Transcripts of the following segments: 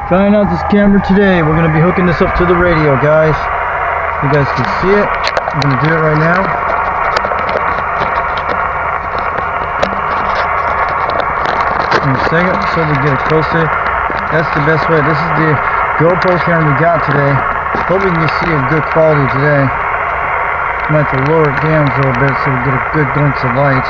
Trying out this camera today. We're going to be hooking this up to the radio, guys. You guys can see it. I'm going to do it right now. In a second, so we get it closer. That's the best way. This is the GoPro camera we got today. Hope we can see a good quality today. Might have to lower it down a little bit so we get a good glimpse of light.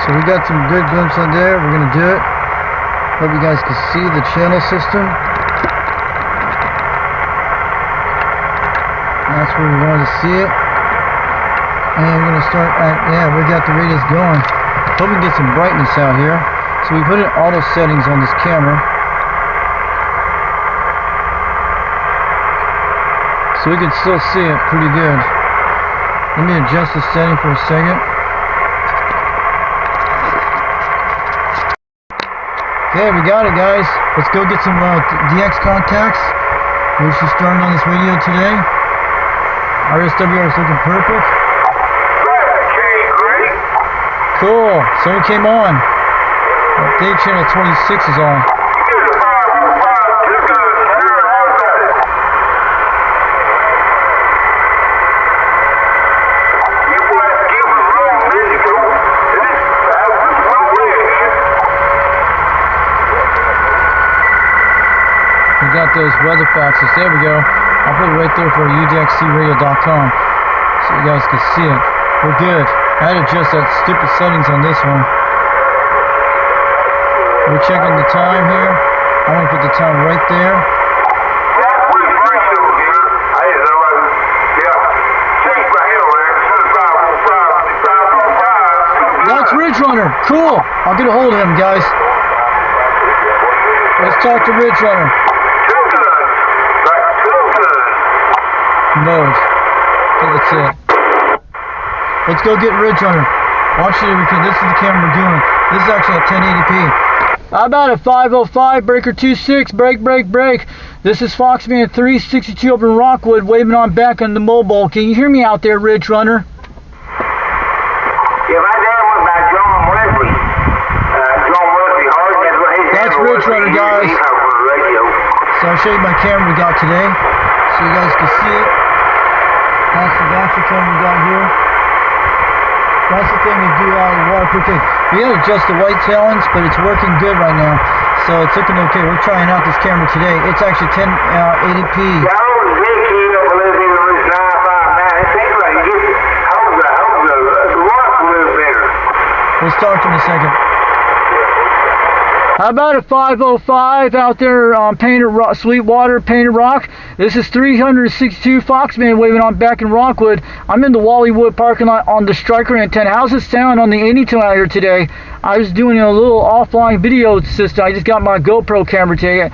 So we got some good glimpse on there. We're going to do it. Hope you guys can see the channel system. That's where we wanted to see it. And we're going to start at, yeah, we got the radius going. Hope we can get some brightness out here. So we put in auto settings on this camera. So we can still see it pretty good. Let me adjust the setting for a second. Okay, we got it, guys. Let's go get some DX contacts. We're just starting on this radio today. RSWR is looking perfect. Cool. Someone came on. Update channel 26 is on. We got those weather faxes. There we go. I'll put it right there for udxcradio.com so you guys can see it. We're good. I had to adjust that stupid settings on this one. We're checking the time here. I'm going to put the time right there. That's Ridge Runner. Cool. I'll get a hold of him, guys. Let's talk to Ridge Runner. Mode. I think that's it. Let's go get Ridge Runner. Watch it. This is the camera we're doing. This is actually at 1080p. How about a 505 breaker 26? Break. This is Foxman 362 over in Rockwood, waving on back on the mobile. Can you hear me out there, Ridge Runner? Yeah, my dad was by John Wesley. John Wesley Hard. That's Ridge Runner, guys. So I'll show you my camera we got today, so you guys can see it. That's the camera we got here. That's the thing we do out of the waterproof thing. We had to adjust the white talons, but it's working good right now. So it's looking okay. We're trying out this camera today. It's actually 1080p. Yeah, I was a big kid up a little bit on this 959. It seems like you get the rock a little better. We'll start in a second. How about a 505 out there on Painted Rock, Sweetwater, Painted Rock? This is 362 Foxman waving on back in Rockwood. I'm in the Wallywood parking lot on the striker antenna. How's it sound on the 82 out here today? I was doing a little offline video system. I just got my GoPro camera today,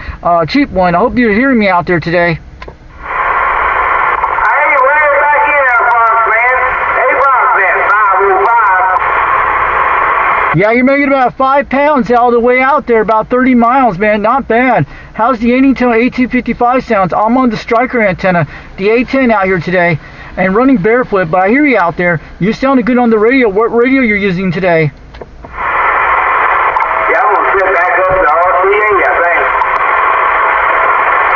cheap one. I hope you're hearing me out there today. Yeah, you're making about 5 pounds all the way out there, about 30 miles, man. Not bad. How's the 8255 sounds? I'm on the striker antenna, the A10 out here today, and running barefoot, but I hear you out there. You sounded good on the radio. What radio you're using today? Yeah, I'm going to set back up to RCA, I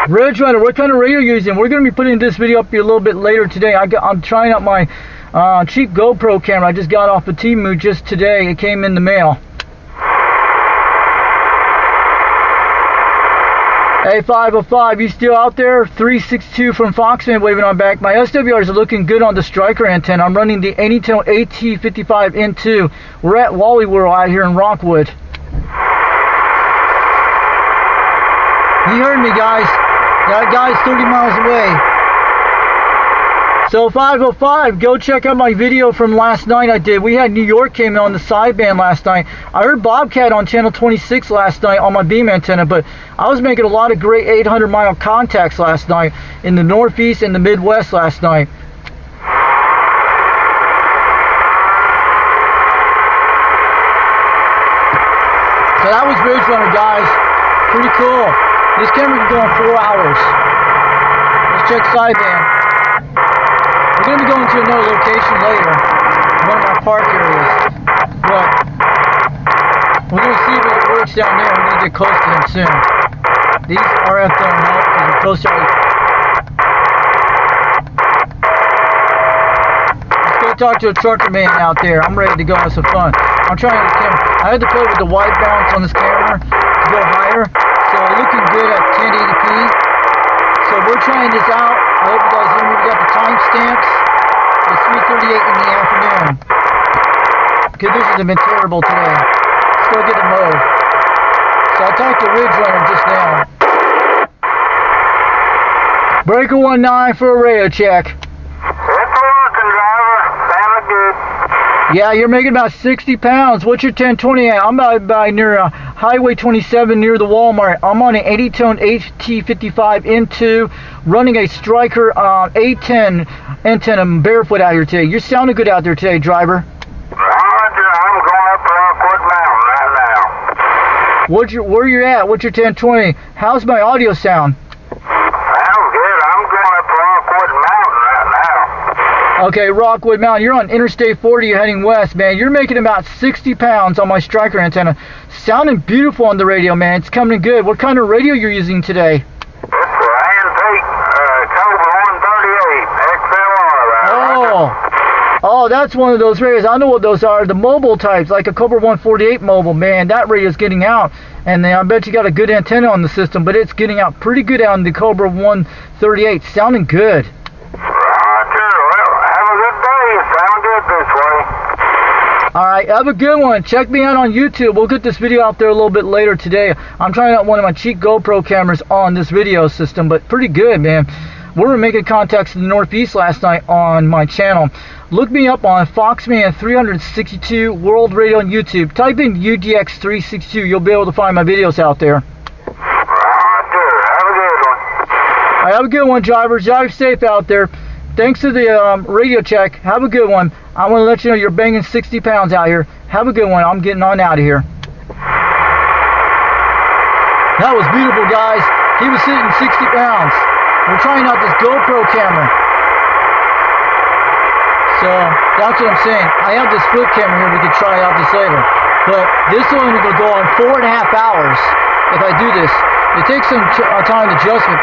think. Ridge Runner, what kind of radio are you using? We're going to be putting this video up here a little bit later today. I'm trying out my cheap GoPro camera. I just got off of Temu just today. It came in the mail. Hey, 505, you still out there? 362 from Foxman waving on back. My SWRs are looking good on the striker antenna. I'm running the Anytel AT55N2. We're at Wallywood out here in Rockwood. You heard me, guys. That guy's 30 miles away. So 505, go check out my video from last night I did. We had New York came in on the sideband last night. I heard Bobcat on channel 26 last night on my beam antenna, but I was making a lot of great 800-mile contacts last night in the Northeast and the Midwest last night. So that was Ridge Runner, guys. Pretty cool. This camera can go on 4 hours. Let's check sideband. We're going to be going to another location later, one of our park areas. But we're going to see if it works down there. We're going to get close to them soon. These RF don't help because they're close to our... Let's go talk to a trucker man out there. I'm ready to go have some fun. I'm trying this camera. I had to play with the white balance on this camera to go higher. So looking good at 1080p. So we're trying this out. I hope you guys hear me. We got the timestamps. It's 3:38 in the afternoon. Conditions have been terrible today. Let's go get the mode. So I talked to Ridge Runner just now. Breaker 19 for a radio check. It's working, driver. Sounded good. Yeah, you're making about 60 pounds. What's your 1020 at? I'm about by near Highway 27 near the Walmart. I'm on an 80-tone HT55 N2 running a Striker A10 antenna. I'm barefoot out here today. You're sounding good out there today, driver. Roger, I'm going up Rockwood Mountain right now. Where you at? What's your 1020? How's my audio sound? Sounds good. I'm going up Rockwood Mountain right now. Okay, Rockwood Mountain. You're on Interstate 40. You're heading west, man. You're making about 60 pounds on my Striker antenna. Sounding beautiful on the radio, man. It's coming in good. What kind of radio you're using today? It's an antique Cobra 138 XLR. Oh, that's one of those radios. I know what those are. The mobile types, like a Cobra 148 mobile. Man, that radio's getting out. And I bet you got a good antenna on the system, but it's getting out pretty good on the Cobra 138. Sounding good. Roger. Well, have a good day. Sound good this way. Alright, have a good one. Check me out on YouTube. We'll get this video out there a little bit later today. I'm trying out one of my cheap GoPro cameras on this video system, but pretty good, man. We were making contacts in the Northeast last night on my channel. Look me up on Foxman362 World Radio on YouTube. Type in UDX362. You'll be able to find my videos out there. Roger. Have a good one. Alright, have a good one, drivers. Drive safe out there. Thanks to the radio check. Have a good one. I want to let you know you're banging 60 pounds out here. Have a good one. I'm getting on out of here. That was beautiful, guys. He was sitting 60 pounds. We're trying out this GoPro camera. So, that's what I'm saying. I have this flip camera here. We could try out this later. But this one will go on 4.5 hours if I do this. It takes some time adjustment.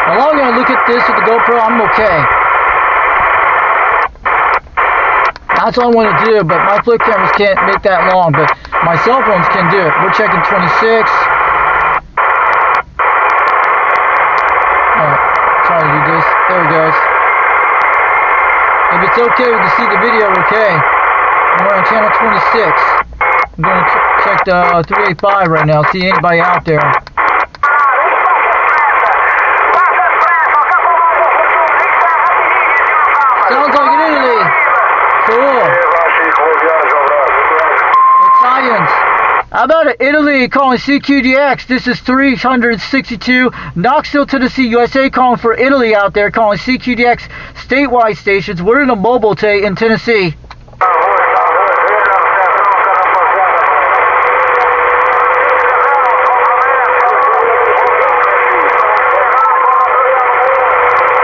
As long as I look at this with the GoPro, I'm okay. That's what I want to do, but my flip cameras can't make that long, but my cell phones can do it. We're checking 26. Alright, trying to do this. There it goes. If it's okay, we can see the video okay. We're on channel 26. I'm going to check the 385 right now, see anybody out there. Sounds like in Italy. Cool. Italians. How about Italy calling CQDX? This is 362 Knoxville, Tennessee, USA, calling for Italy out there, calling CQDX statewide stations. We're in a mobile in Tennessee.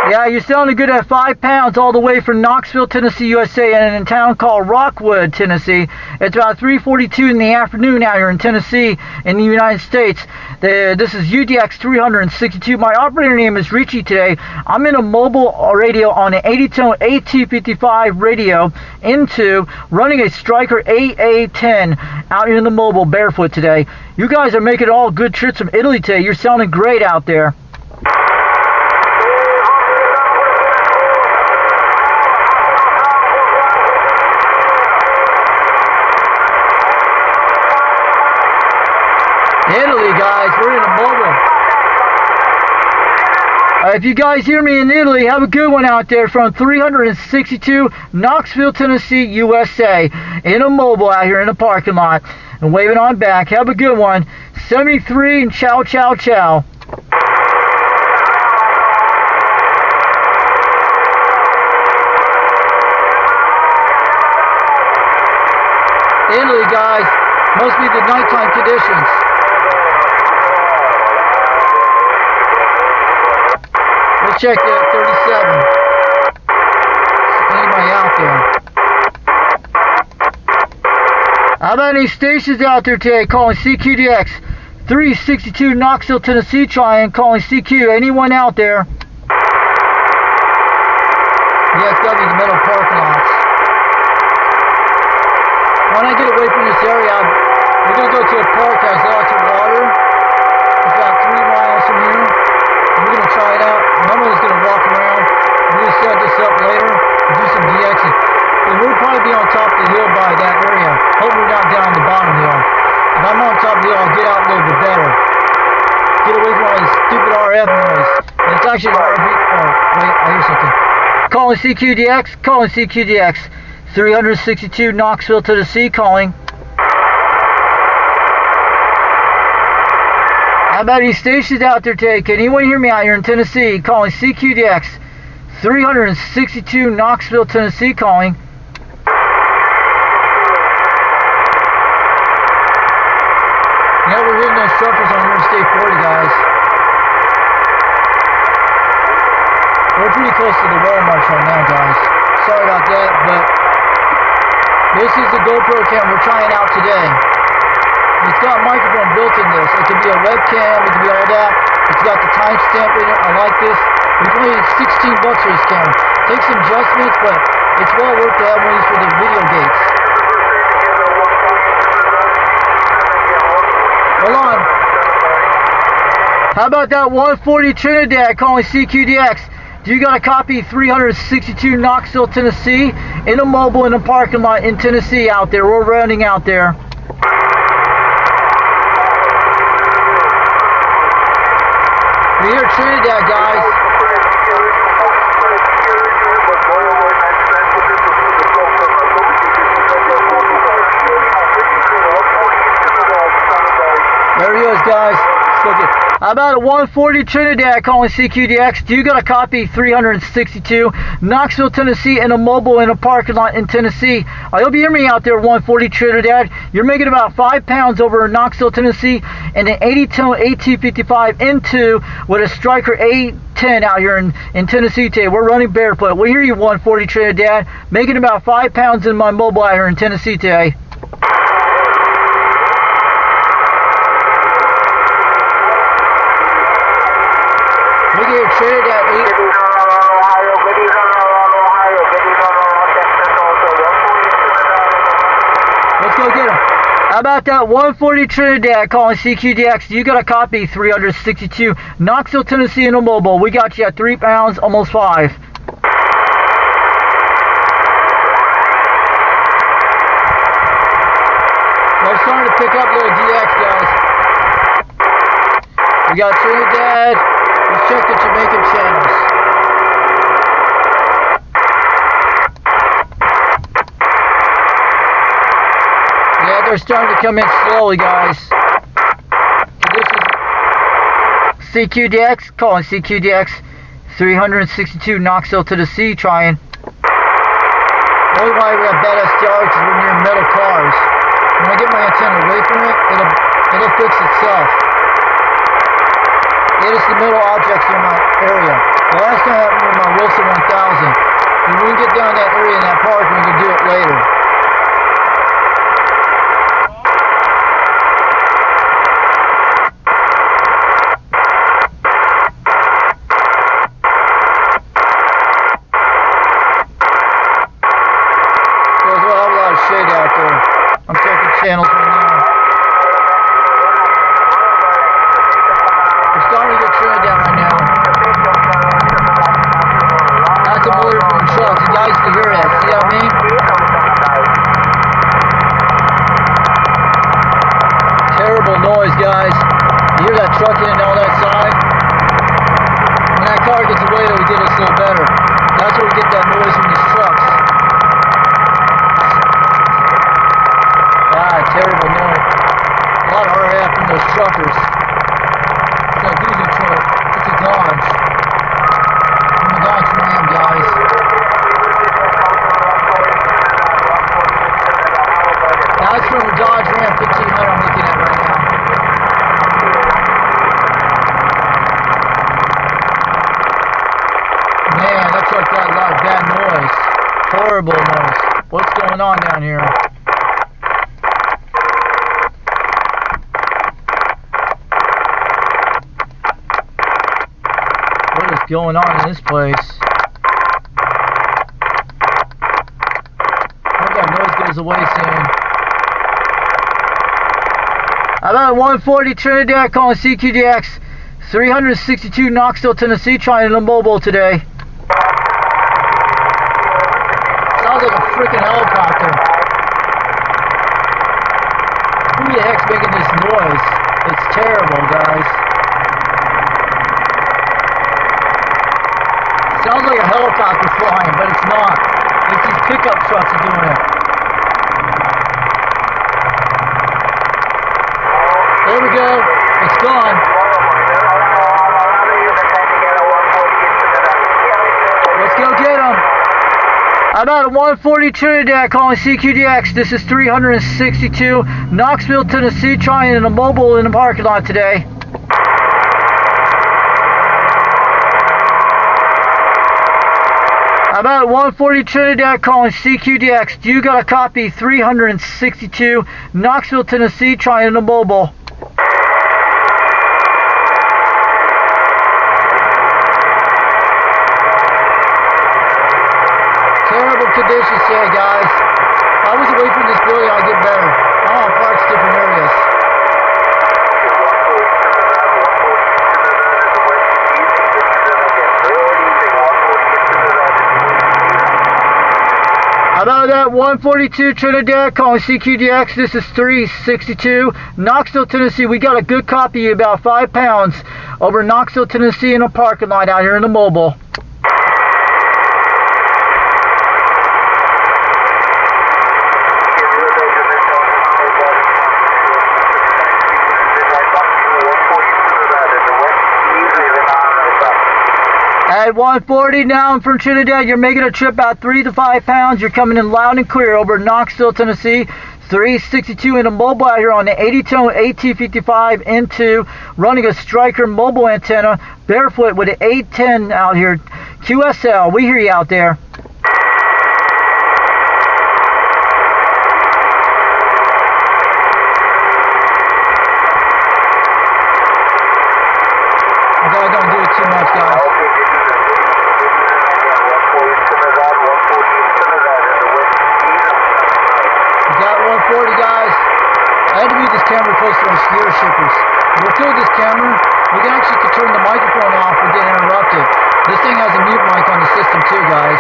Yeah, you're sounding good at 5 pounds all the way from Knoxville, Tennessee, USA, and in a town called Rockwood, Tennessee. It's about 3:42 in the afternoon out here in Tennessee in the United States. This is UDX 362. My operator name is Richie today. I'm in a mobile radio on an 80-tone AT55 radio N2 running a Striker AA10 out in the mobile barefoot today. You guys are making all good trips from Italy today. You're sounding great out there. Italy, guys, we're in a mobile. If you guys hear me in Italy, have a good one out there from 362 Knoxville, Tennessee, USA. In a mobile out here in the parking lot. And waving on back. Have a good one. 73 and ciao, ciao, ciao. Italy, guys. Must be the nighttime conditions. check that 37. Anybody out there? How about any stations out there today calling CQDX 362 Knoxville, Tennessee, trying calling CQ. Anyone out there? Yeah, it's gotta be the middle parking lots. When I get away from this area, we're gonna go to a park that has lots of water. It's about 3 miles from here. And we're gonna try it out. Nobody's gonna walk around. We're gonna set this up later and do some DXing. And we'll probably be on top of the hill by that area. Hope we're not down the bottom hill. If I'm on top of the hill, I'll get out a little bit better. Get away from all this stupid RF noise. And it's actually an RV. Oh, wait, I hear something. Calling CQDX, calling CQDX. 362 Knoxville, Tennessee, calling. How about any stations out there today? Can anyone hear me out here in Tennessee? Calling CQDX. 362 Knoxville, Tennessee, calling. Yeah, we're hitting those truckers on Interstate 40, guys. We're pretty close to the Walmart right now, guys. Sorry about that, but this is the GoPro cam we're trying out today. It's got a microphone built in this. It can be a webcam, it can be all that. It's got the timestamp in it. I like this. We paid $16 for this camera. Take some adjustments, but it's well worth the have one of these for the video gates. Hold on. How about that 140 Trinidad calling CQDX? Do you got a copy 362 Knoxville, Tennessee? In a mobile in a parking lot in Tennessee out there. We're running out there. We're here Trinidad, guys. There he is, guys. How about a 140 Trinidad calling CQDX? Do you got a copy 362 Knoxville, Tennessee in a mobile in a parking lot in Tennessee? I hope you hear me out there, 140 Trinidad. You're making about 5 pounds over in Knoxville, Tennessee, and an 80-tone AT55 N2 with a Striker A10 out here in Tennessee today. We're running barefoot. We hear you, 140 Trinidad. Making about 5 pounds in my mobile out here in Tennessee today. Look here, Trinidad 8. Let's go get him. How about that 140 Trinidad calling CQDX? You got a copy 362 Knoxville, Tennessee in a mobile. We got you at 3 pounds, almost 5. We're starting to pick up little DX, guys. We got Trinidad. Let's check the Jamaican channels. Yeah, they're starting to come in slowly, guys. So this is CQDX, calling CQDX 362 Knoxville, Tennessee, trying. Only why we have bad SDR because we're near metal cars. When I get my antenna away from it, it'll fix itself. It is the middle objects in my area. The last time happened with my Wilson 1000. When we can get down that area in that park, we can do it later. There's a lot of shade out there. I'm checking channels right now. Starting to get Trinidad right now. That's a motor from the truck. You guys can hear that. See what I mean? Terrible noise, guys. You hear that truck in on that side? When that car gets away, it'll get us a little better. That's where we get that noise from these trucks. Ah, terrible noise. A lot of RF from those truckers. It's a Dodge. I'm a Dodge Ram, guys. That's from a Dodge Ram 1500 I'm looking at right now. terrible noise. What's going on down here? What is going on in this place? Hope that noise goes away soon. How about 140 Trinidad calling CQDX, 362 Knoxville, Tennessee, trying a mobile today. Sounds like a freaking helicopter. Who the heck's making this noise? It's terrible, guys. Sounds like a helicopter flying, but it's not. It's these pickup trucks are doing it. There we go. It's gone. Let's go get them. How about a 140 Trinidad calling CQDX. This is 362 Knoxville, Tennessee, trying a mobile in the parking lot today. How about 140 Trinidad calling CQDX. Do you got a copy? 362 Knoxville, Tennessee, trying a mobile. Terrible conditions today, guys. If I was away from this building, I'd get better. Oh, parts different areas. How about that 142 Trinidad calling CQDX. This is 362 Knoxville, Tennessee. We got a good copy, about 5 pounds, over Knoxville, Tennessee, in a parking lot out here in the mobile. At 140 now from Trinidad, you're making a trip about 3 to 5 pounds. You're coming in loud and clear over Knoxville, Tennessee. 362 in a mobile out here on the 80-tone AT55 N2, running a striker mobile antenna, barefoot with an 810 out here. QSL, we hear you out there. Okay, don't do it too much, guys. We got 140, guys. I had to move this camera close to our gear shippers. We'll kill this camera. We can actually turn the microphone off and get interrupted. This thing has a mute mic on the system too, guys.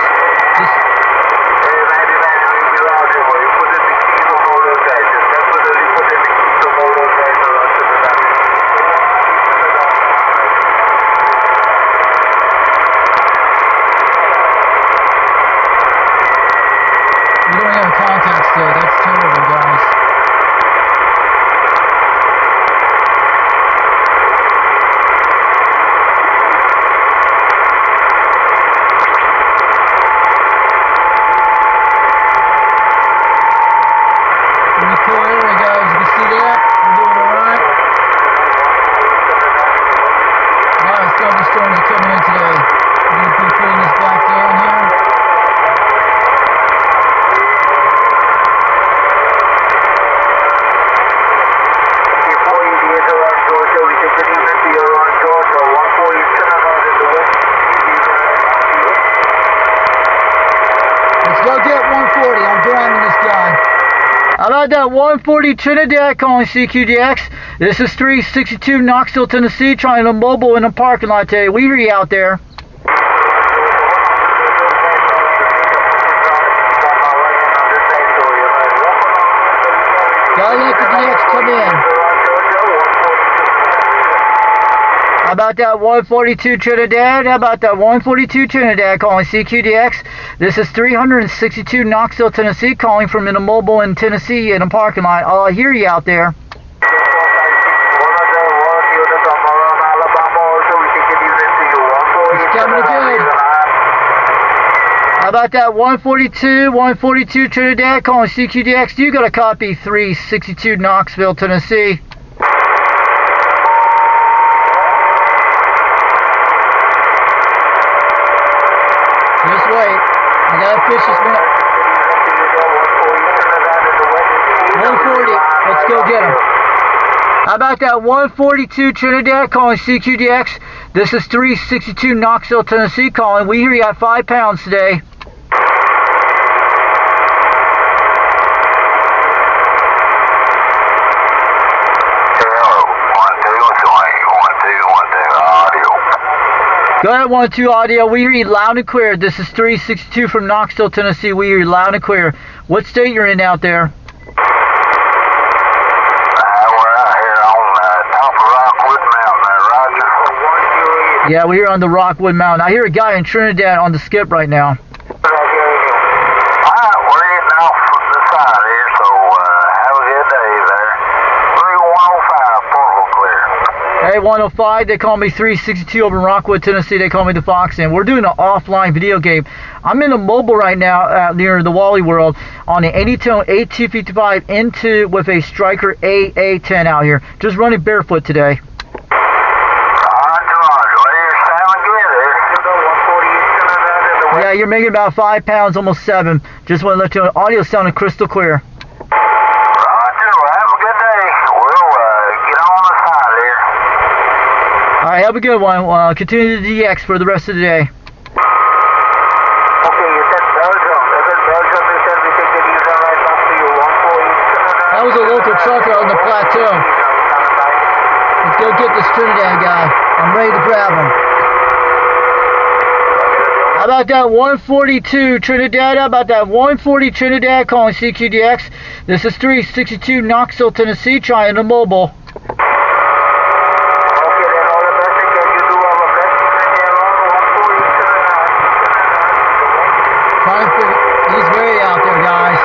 We don't have contacts though. That's terrible, guys. Pretty cool area, guys. You can see that. We're doing alright. Nice thunderstorms are coming in today. We're going to be putting this back down here. Let's go get 140. I'm driving this guy. How about that 140 Trinidad calling CQDX? This is 362 Knoxville, Tennessee, trying a mobile in a parking lot today. We hear you out there. Gotta let the DX come in. How about that 142 Trinidad? How about that 142 Trinidad calling CQDX? This is 362 Knoxville, Tennessee, calling from in a mobile in Tennessee in a parking lot. Oh, I hear you out there. It's coming good. How about that 142 Trinidad calling CQDX? You got a copy, 362 Knoxville, Tennessee. Just wait. I gotta fish this minute. about that 142 Trinidad calling CQDX? This is 362 Knoxville, Tennessee calling. We hear you at 5 pounds today. Go ahead, 1-2 audio. We hear you loud and clear. This is 362 from Knoxville, Tennessee. We hear you loud and clear. What state you're in out there? We're out here on top of Rockwood Mountain there, Roger. Yeah, we're here on the Rockwood Mountain. I hear a guy in Trinidad on the skip right now. Alright, we're getting off the side here, so have a good day there. 3105, portal clear. Hey, 105, they call me 362 over in Rockwood, Tennessee. They call me the Fox, and we're doing an offline video game. I'm in a mobile right now near the Wally World on an 80-tone 8255 into with a Striker AA10 out here. Just running barefoot today. Yeah, you're making about 5 pounds, almost 7. Just want to let you know, audio sounding crystal clear. Alright, have a good one. Continue the DX for the rest of the day. Okay, you said Belgium. Is it Belgium? You said we think that you got right back to your 140. That was a local trucker on the plateau. Let's go get this Trinidad guy. I'm ready to grab him. How about that 142 Trinidad? How about that 140 Trinidad calling CQDX? This is 362 Knoxville, Tennessee, trying the mobile. He's very out there, guys.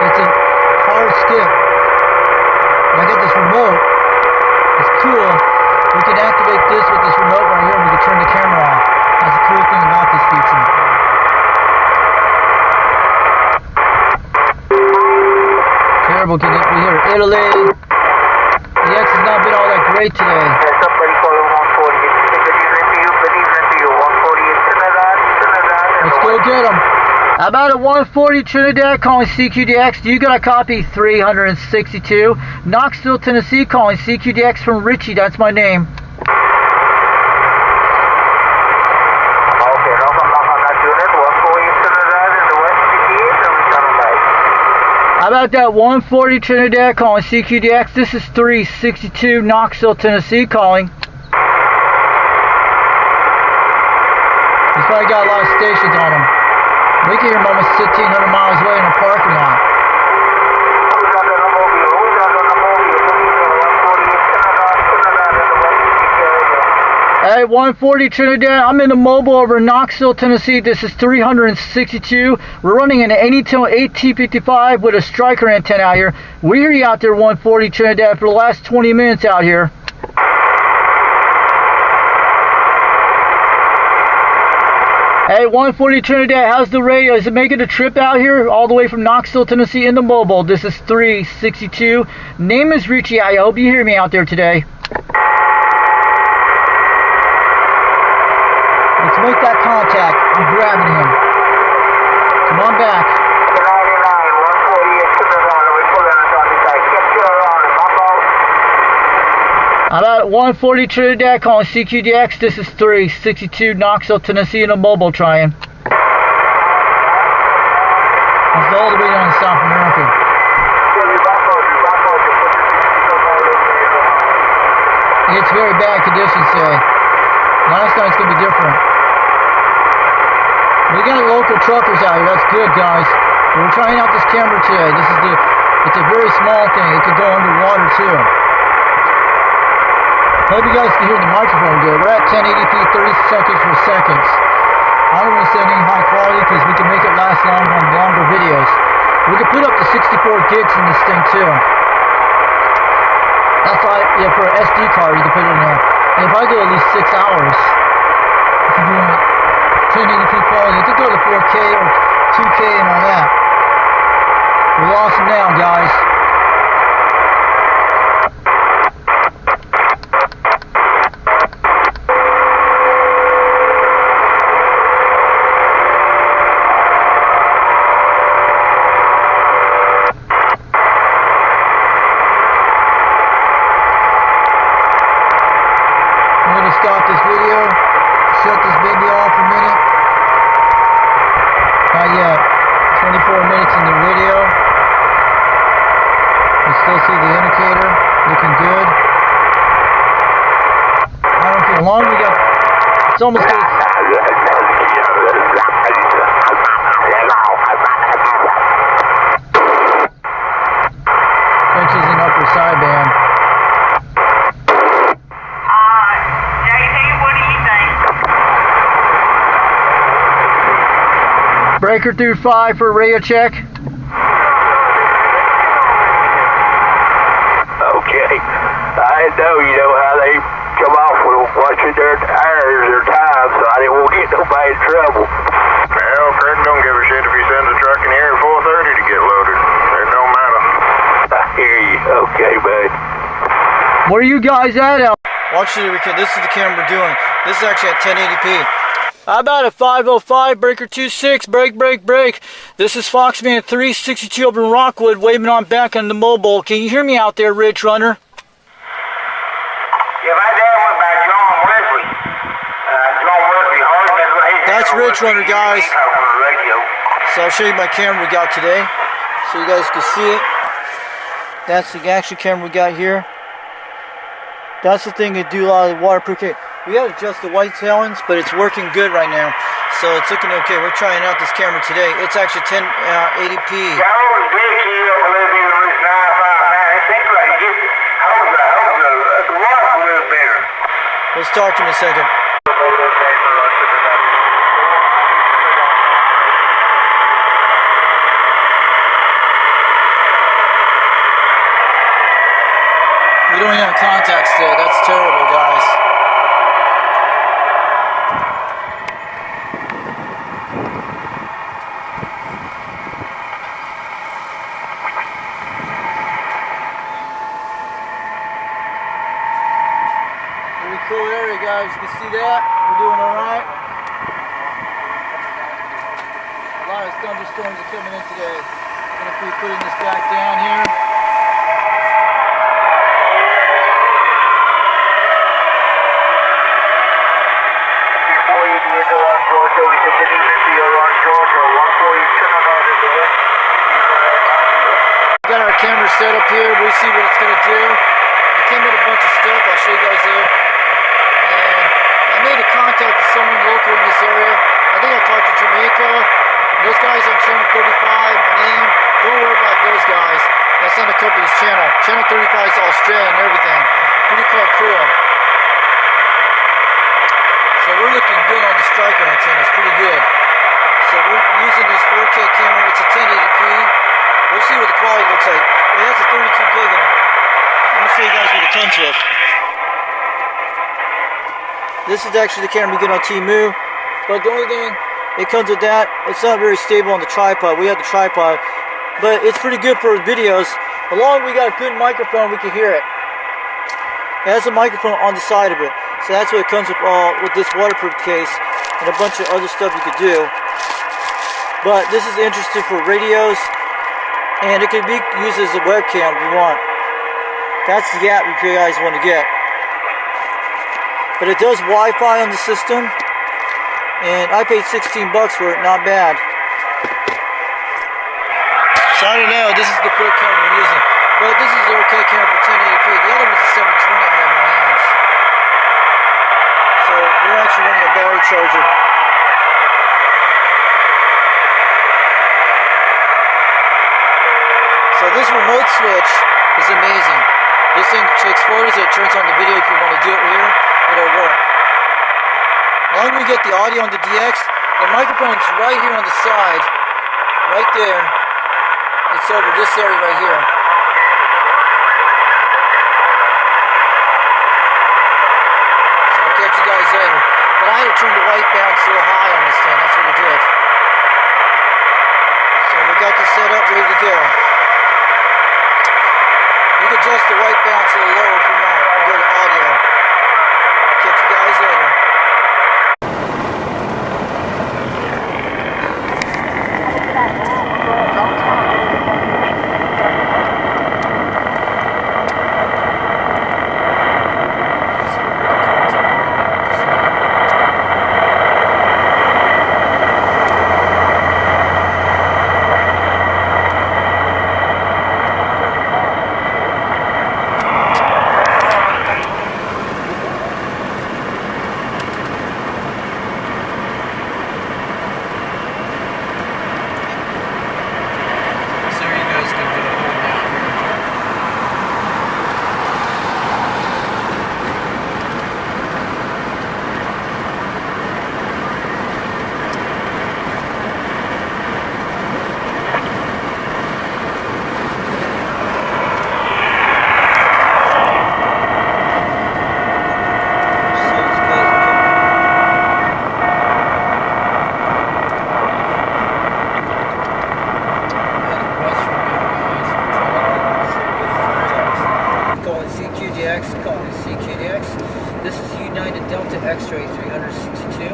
It's a hard skip. I got this remote. It's cool. We can activate this with this remote right here and we can turn the camera off. That's the cool thing about this feature. Terrible. We hear Italy. The X has not been all that great today. Let's go get him. How about a 140 Trinidad calling CQDX? You got a copy 362. Knoxville, Tennessee calling CQDX from Richie. That's my name. How about that 140 Trinidad calling CQDX? This is 362 Knoxville, Tennessee calling. He's probably got a lot of stations on him. We can hear him almost 1,500 miles away in a parking lot. Hey, 140 Trinidad, I'm in the mobile over in Knoxville, Tennessee. This is 362. We're running an 80-tone 8T55 with a Striker antenna out here. We hear you out there, 140 Trinidad, for the last 20 minutes out here. Hey, 140 Trinidad, how's the radio? Is it making a trip out here all the way from Knoxville, Tennessee in the mobile? This is 362. Name is Richie. I hope you hear me out there today. Let's make that contact. I'm grabbing him. Come on back. How about 140 Trinidad calling CQDX? This is 362 Knoxville, Tennessee in a mobile trying. It's all the way down to South America. It's very bad conditions today. Last night's gonna be different. We got local truckers out here. That's good, guys. We're trying out this camera today. It's a very small thing. It could go underwater too. Hope you guys can hear the microphone good. We're at 1080p, 30 seconds per second. I don't want to say any high quality because we can make it last long on longer videos. We can put up to 64 gigs in this thing too. That's like, yeah, for an SD card you can put it in there. And if I go at least 6 hours, if you're doing it 1080p quality, it could go to 4K or 2K and all that. We lost them now, guys. see the indicator looking good. I don't care. As long as we got, it's almost good. Inches in upper sideband. JT, what do you think? Breaker through 5 for radio check. Okay. I know you know how they come off with watching their hours or time, so I didn't want to get nobody in trouble. Well, Craig don't give a shit if he sends a truck in here at 4:30 to get loaded. It don't matter. I hear you. Okay, bud. Where are you guys at? Watch it. This is the camera we're doing. This is actually at 1080p. How about a 505 breaker 26, break, break, break. This is Foxman 362 over in Rockwood, waving on back on the mobile. Can you hear me out there, Ridge Runner? Yeah, my dad went by John Wesley. John Wesley Hardman. That's Ridge Runner, guys. So I'll show you my camera we got today, so you guys can see it. That's the action camera we got here. That's the thing that do a lot of the waterproof. We had to adjust the white talons, but it's working good right now. So it's looking okay. We're trying out this camera today. It's actually 1080p. Let's talk to him in a second. We don't even have contacts still. That's terrible, guys. Pretty cool area, guys. You can see that. We're doing all right. A lot of thunderstorms are coming in today. I'm going to be putting this back down here. Got our camera set up here. We'll see what it's going to do. I came with a bunch of stuff. I'll show you guys there. And I made a contact with someone local in this area. I think I talked to Jamaica. Those guys on channel 35, my name. Don't worry about those guys. That's not the company's channel. Channel 35 is Australian and everything. Pretty cool. So we're looking good on the striker antenna. It's pretty good. So we're using this 4K camera. It's a 1080p. We'll see what the quality looks like. It has a 32 gig in it. I'm going to show you guys what it comes with. This is actually the camera you get on Temu. But the only thing, it comes with that. It's not very stable on the tripod. We have the tripod. But it's pretty good for videos. As long as we got a good microphone, we can hear it. It has a microphone on the side of it. So that's what it comes with this waterproof case. And a bunch of other stuff you could do. But this is interesting for radios. And it can be used as a webcam if you want. That's the app if you guys want to get. But it does Wi-Fi on the system. And I paid $16 for it, not bad. So I don't know, this is the quick camera I'm using. But this is the okay camera for 1080p. The other one's a 720 I have in my hands. So we're actually running a battery charger. So this remote switch is amazing. This thing takes photos and it turns on the video if you want to do it here. It'll work. As long as we get the audio on the DX, the microphone's right here on the side. Right there. It's over this area right here. So I'll catch you guys later. But I had to turn the white balance a little high on this thing. That's what I did. So we got this set up, ready to go. You can adjust the white balance a little lower if you want. We'll go to audio. Catch you guys later. X-ray 362.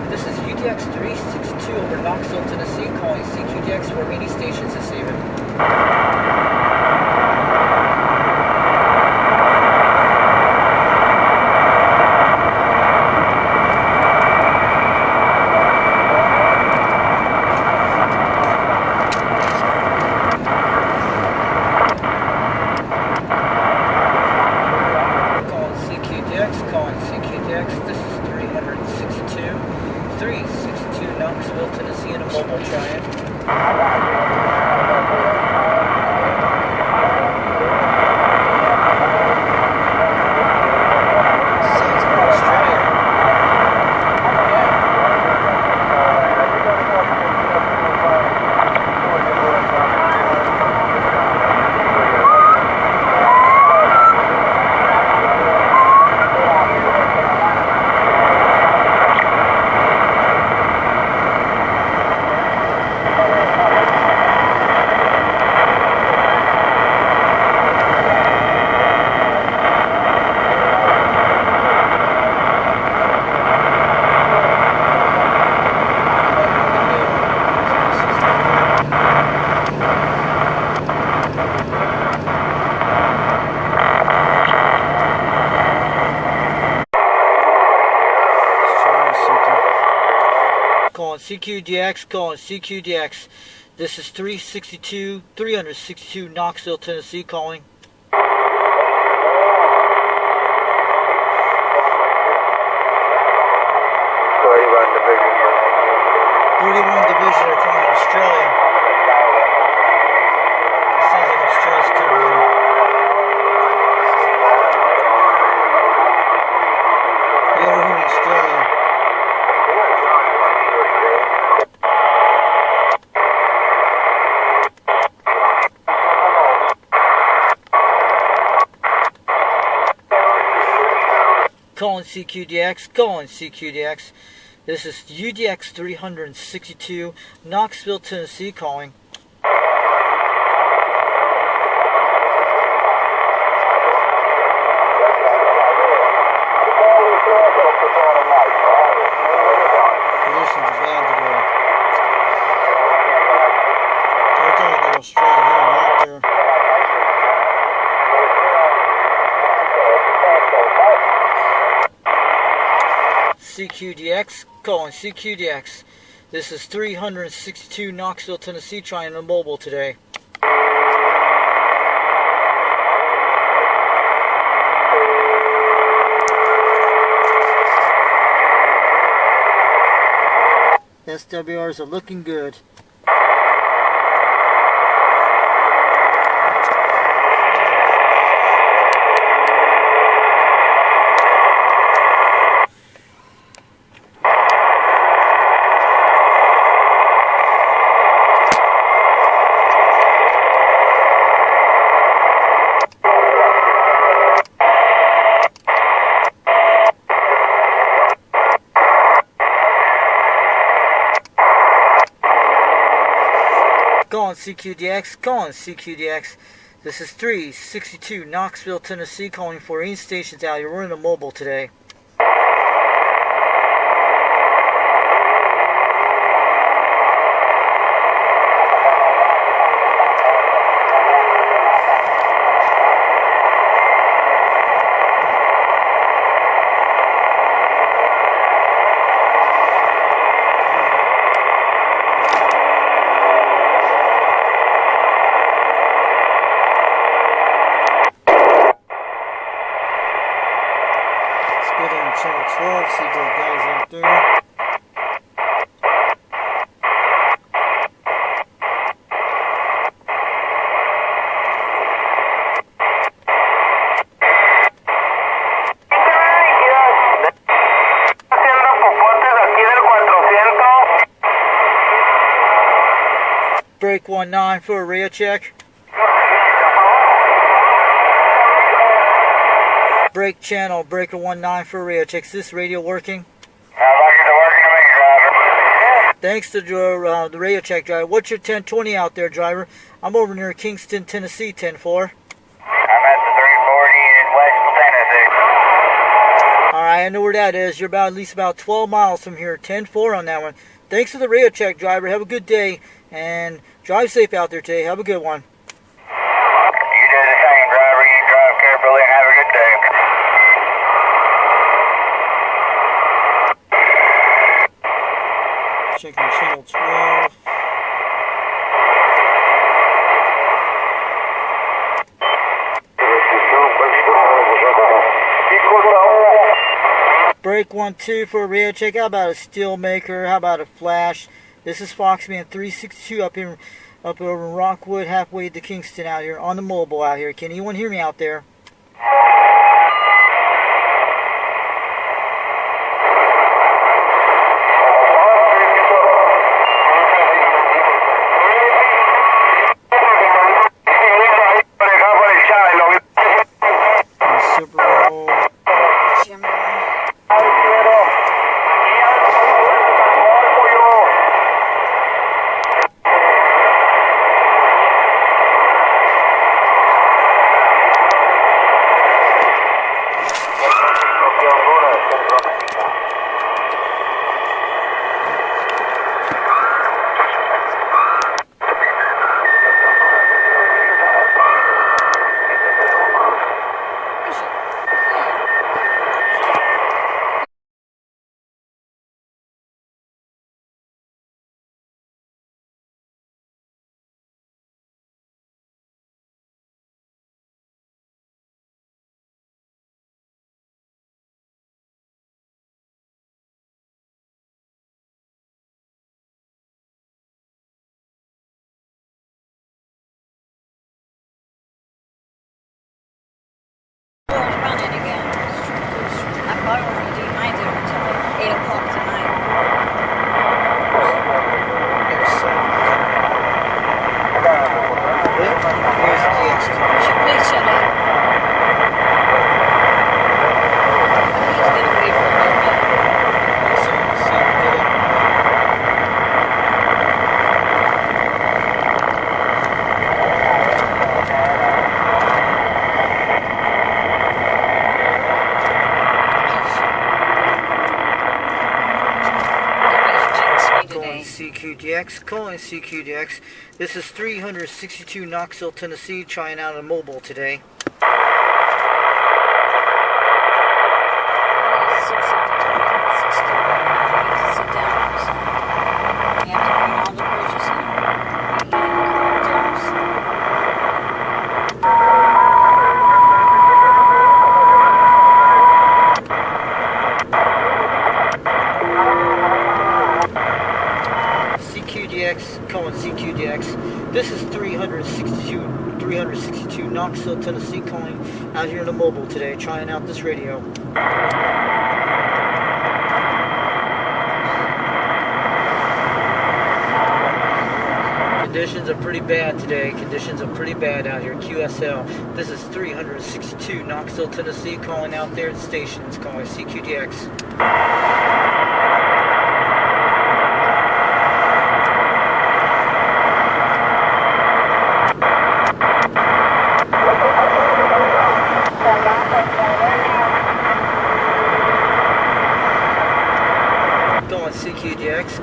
This is UDX 362 over Knoxville, Tennessee, calling CQDX for any stations this evening. This is 362 Knoxville, Tennessee, in a mobile giant. Sounds like Australia. Calling CQDX, calling CQDX. This is 362 Knoxville, Tennessee, calling. 41 Division are calling Australia. Sounds like Australia's coming in. Yeah, we're here in Australia. Calling CQDX, calling CQDX. This is UDX 362, Knoxville, Tennessee, calling. Conditions are bad today. Every time I go to Australia, they're out there. CQDX, calling CQDX. This is 362 Knoxville, Tennessee, trying a mobile today. SWRs are looking good. Calling CQDX, calling CQDX. This is 362 Knoxville, Tennessee, calling for any stations out here. We're in a mobile today. Get on channel 12, see the guys out there. Break 19 for a radio check. Break channel, breaker 19 for radio check. Is this radio working? Thanks to the radio check, driver. What's your 1020 out there, driver? I'm over near Kingston, Tennessee, 10-4. I'm at the 340 in West Tennessee. Alright. I know where that is. You're about at least about 12 miles from here. 10-4 on that one. Thanks for the radio check, driver. Have a good day. And drive safe out there today. Have a good one. You do the same, driver. You drive carefully and have a good day. Checking channel 12. Break 1-2 for a radio check. How about a steel maker? How about a flash? This is Foxman 362 up over in Rockwood, halfway to Kingston out here on the mobile out here. Can anyone hear me out there? Running again. I probably won't do my dinner until like 8 o'clock tonight. Please shut up. He's gonna wait for a minute. CQDX, calling CQDX. This is 362 Knoxville, Tennessee, trying out a mobile today. Calling CQDX. This is 362 Knoxville, Tennessee, calling out here in the mobile today, trying out this radio. Conditions are pretty bad today. Conditions are pretty bad out here. QSL. This is 362 Knoxville, Tennessee, calling out there at the stations, calling CQDX.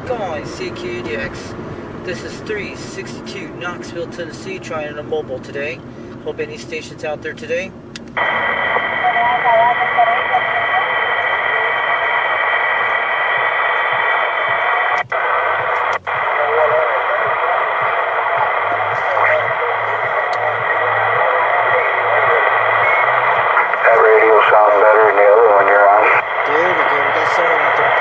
Going CQDX. This is 362 Knoxville, Tennessee, trying a mobile today. Hope any stations out there today. That radio sounds better than the other one you're on. There we go. We got someone out there.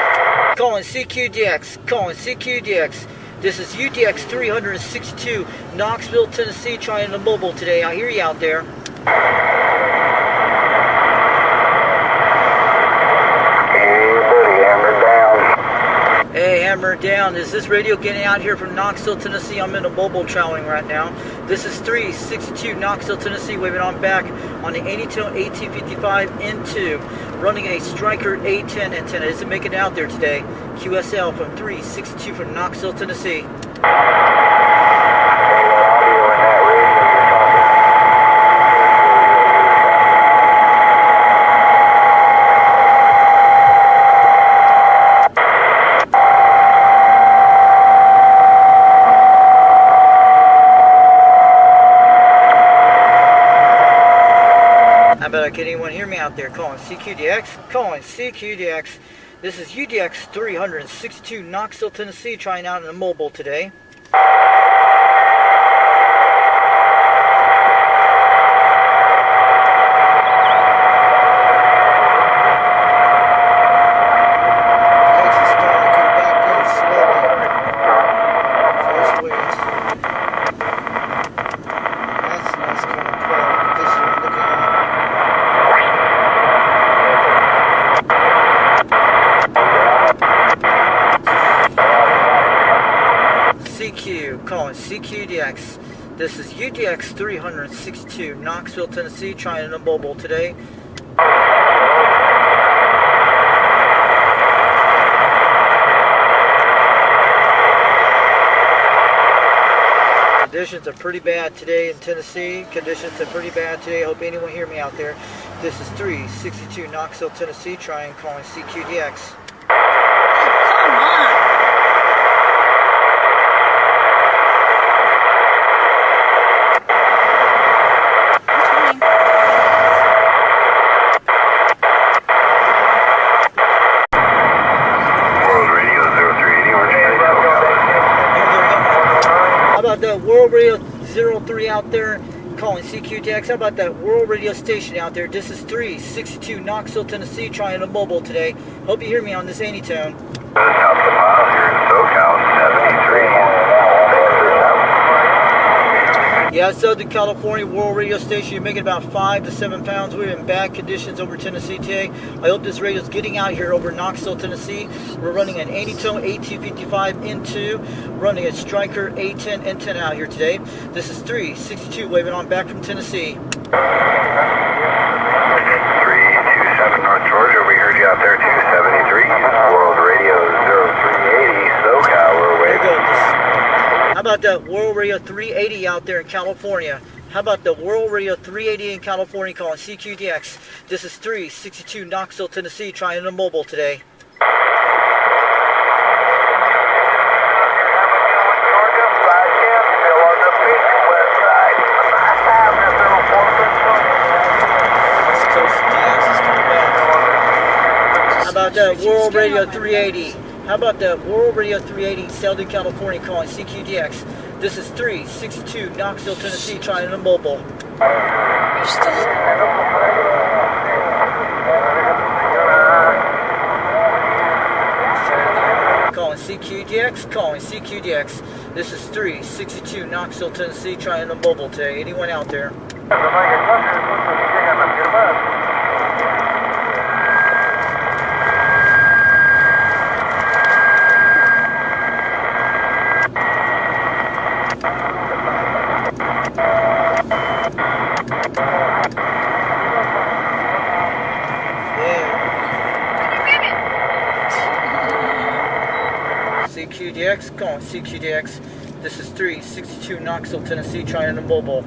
Calling CQDX, calling CQDX. This is UDX 362, Knoxville, Tennessee, trying a mobile today. I hear you out there. Hey, buddy, hammer down. Hey, hammer down. Is this radio getting out here from Knoxville, Tennessee? I'm in a mobile traveling right now. This is 362 Knoxville, Tennessee, waving on back on the 1855 N2. Running a Striker A10 antenna. Is it making it out there today? QSL from 362 from Knoxville, Tennessee. Can anyone hear me out there? Calling CQDX. Calling CQDX. This is UDX 362, Knoxville, Tennessee, trying out in a mobile today. Calling CQDX. This is UDX 362, Knoxville, Tennessee, trying a mobile today. Conditions are pretty bad today in Tennessee. Conditions are pretty bad today. I hope anyone hear me out there. This is 362, Knoxville, Tennessee, trying calling CQDX. Come on. That World Radio 03 out there calling CQDX. How about that World Radio station out there? This is 362 Knoxville, Tennessee, trying a mobile today. Hope you hear me on this anytone. South of mile here in SoCal, 73. Yeah, Southern California World Radio station. You're making about 5 to 7 pounds. We're in bad conditions over Tennessee today. I hope this radio is getting out here over Knoxville, Tennessee. We're running an 80-tone A255 N2, running a Striker A10 N10 out here today. This is 362 waving on back from Tennessee. 327 North Georgia. We heard you out there, 273. World Radio 0380 SoCal. We're waving. There goes. How about that World Radio 380 out there in California? How about the World Radio 380 in California calling CQDX? This is 362 Knoxville, Tennessee, trying a mobile today. How about that World Radio 380? How about that World Radio 380 Southern California calling CQDX? This is 362 Knoxville, Tennessee, trying a mobile. You're still. Calling CQDX, calling CQDX. This is 362 Knoxville, Tennessee, trying a mobile today. Anyone out there? CQDX, calling CQDX. This is 362 Knoxville, Tennessee, trying a mobile.